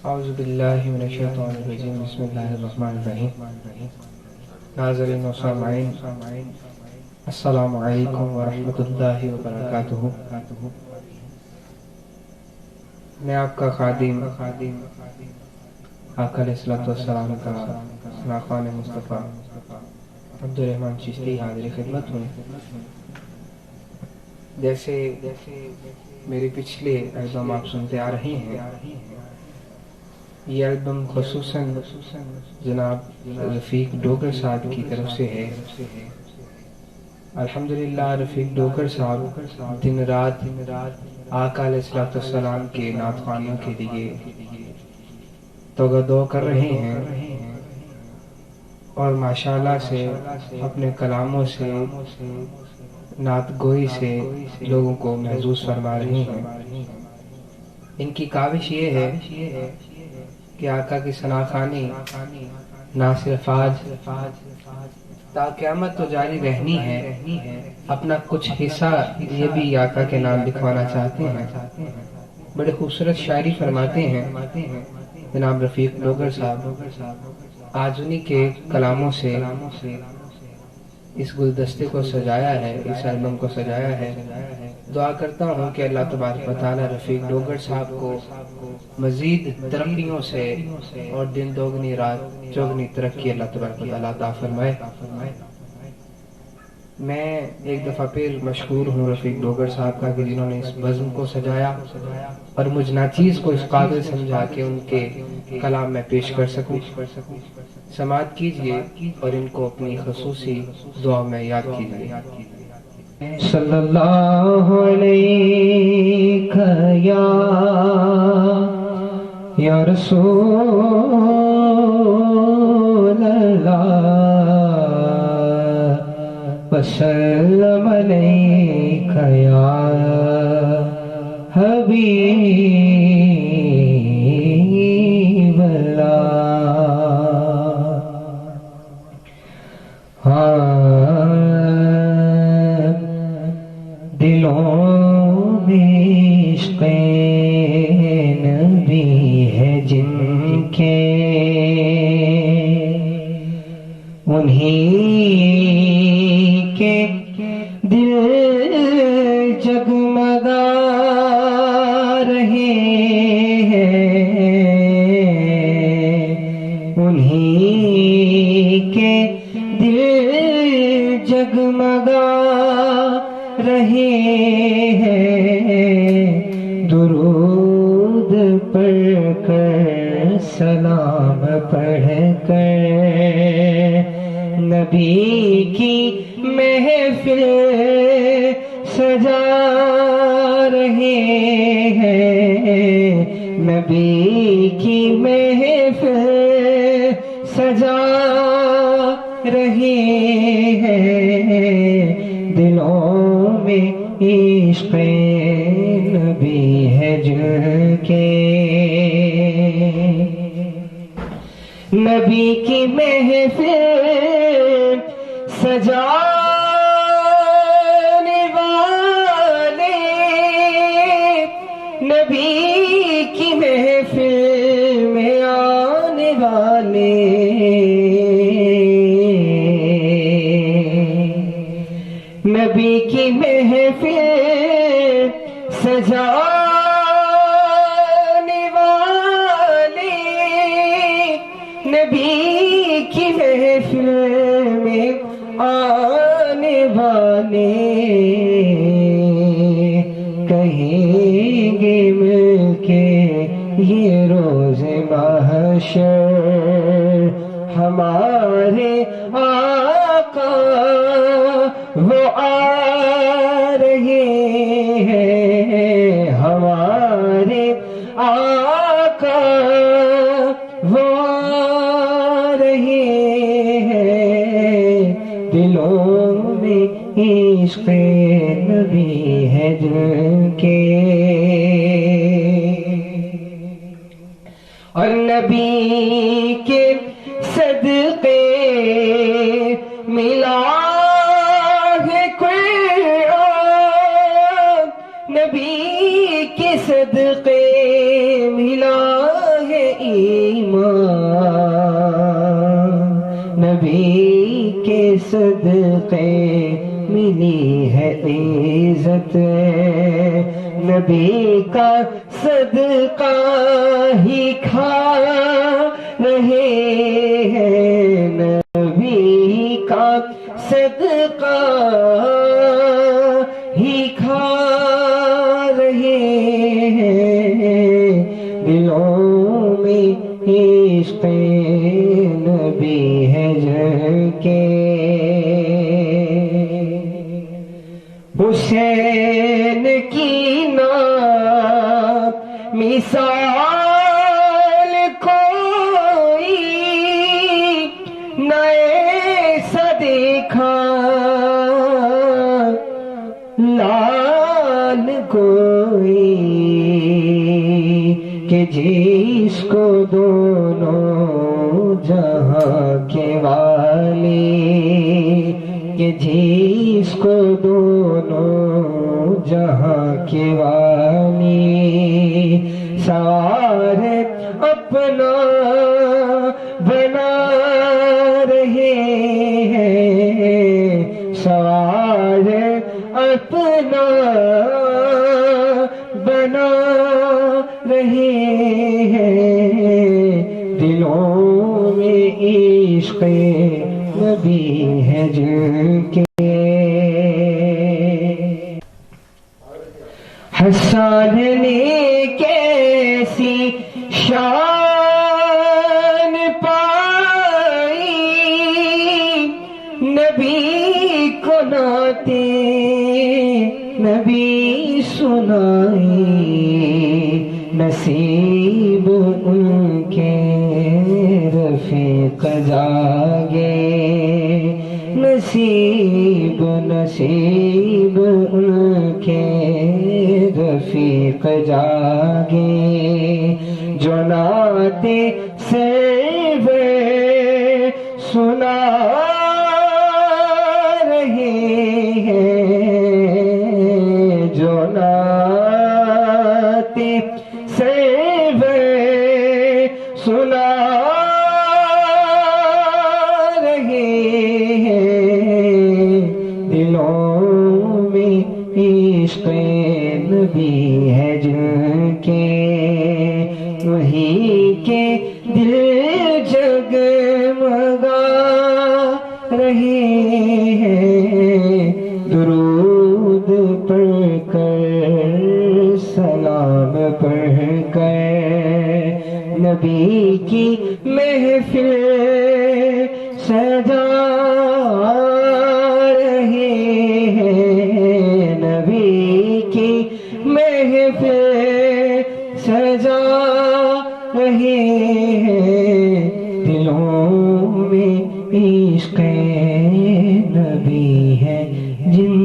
اعوذ باللہ من الشیطان الرجیم بسم اللہ الرحمن الرحیم ناظرین و سامعین السلام علیکم ورحمۃ اللہ وبرکاتہ۔ میں آپ کا خادم آقا علیہ الصلوۃ والسلام کا ناخوان مصطفیٰ عبدالرحمن چشتی حاضر خدمت ہوں۔ جیسے میرے پچھلے البم آپ سنتے آ رہے ہیں، یہ البم خصوصاً جناب رفیق ڈوگر صاحب کی طرف سے ہے۔ الحمدللہ رفیق ڈوگر صاحب دن رات آقا علیہ الصلوۃ والسلام کے نعت خوانوں کے لیے توغدو کر رہے ہیں، اور ماشاءاللہ سے اپنے کلاموں سے نعت گوئی سے لوگوں کو محظوظ فرما رہے ہیں۔ ان کی کاوش یہ ہے کہ آقا کی ثنا خوانی نہ صرف آج تا قیامت تو جاری رہنی ہے، اپنا کچھ حصہ یہ بھی آقا کے نام لکھوانا چاہتے ہیں۔ بڑے خوبصورت شاعری فرماتے ہیں جناب رفیق ڈوگر صاحب۔ آج انہی کے کلاموں سے اس گلدستے کو سجایا ہے، اس البم کو سجایا ہے۔ دعا کرتا ہوں کہ اللہ تبارک و تعالی رفیق ڈوگر صاحب کو مزید ترقیوں سے اور دن دوگنی رات چوگنی ترقی اللہ تبارک و تعالی عطا فرمائے۔ میں ایک دفعہ پھر مشکور ہوں رفیق ڈوگر صاحب کا کہ جنہوں نے اس بزم کو سجایا اور مجھ ناچیز کو اس قابل سمجھا کہ ان کے کلام میں پیش کر سکوں۔ سماعت کیجئے اور ان کو اپنی خصوصی دعا میں یاد کیجئے۔ صلی اللہ علیہ یا رسول اللہ وسلم علیک یا حبیب اللہ۔ دلوں میں عشق نبی ہے جن کے، انہی کے دل جگمگا رہے ہیں، انہی کے دل جگمگا رہے ہیں۔ درود پڑھ کر سلام پڑھ کر نبی کی محفل سجا رہے ہیں، نبی کی محفل سجا رہے ہیں۔ دلوں میں عشق نبی ہے جن کے، نبی کی محفل سجانے والے، نبی کی محفل میں آنے والے، نبی کی محفل سجانے والے، نبی کی محفل میں آنے والے، کہیں گے مل کے یہ روز محشر ہمارے آقا وہ آ رہے ہیں، ہمارے آقا وہ آ رہے ہیں۔ دلوں میں عشق نبی ہے جن کے، اور نبی کے صدقے ملا ہے قرآن، نبی کے صدقے ملا ہے صدقے ملی ہے عزت، نبی کا صدقہ ہی کھا رہے ہیں، نبی کا صدقہ ہی کھا رہے ہیں، دلوں میں عشق نبی ہے جل کے، حسین کی نام مثال کوئی نہ ایسا دیکھا، لال کوئی کہ جس کو دونوں جہاں کے والی، کہ جس کو دونوں جہاں کے والی سوار اپنا بنا رہے ہیں، سوار اپنا بنا رہے ہیں، دلوں میں عشق نبی ہے جن کے، حسان نے کیسی شان پائی، نبی کو ناتے نبی سنائی، نصیب ان کے رفیق جاگے، نصیب نصیب ان کے رفیق جاگے، جو نعتیں سرور سنا رہے ہیں، جو نعتیں سرور سنا رہے ہیں، دلوں میں عشق نبی ہے جن کے، وہی کے دل جگمگا رہے ہیں، درود پڑھ کر سلام پڑھ کر نبی کی محفل سجا رہے ہیں، نبی کی محفل سجا رہے ہیں، دلوں میں عشق نبی ہے جن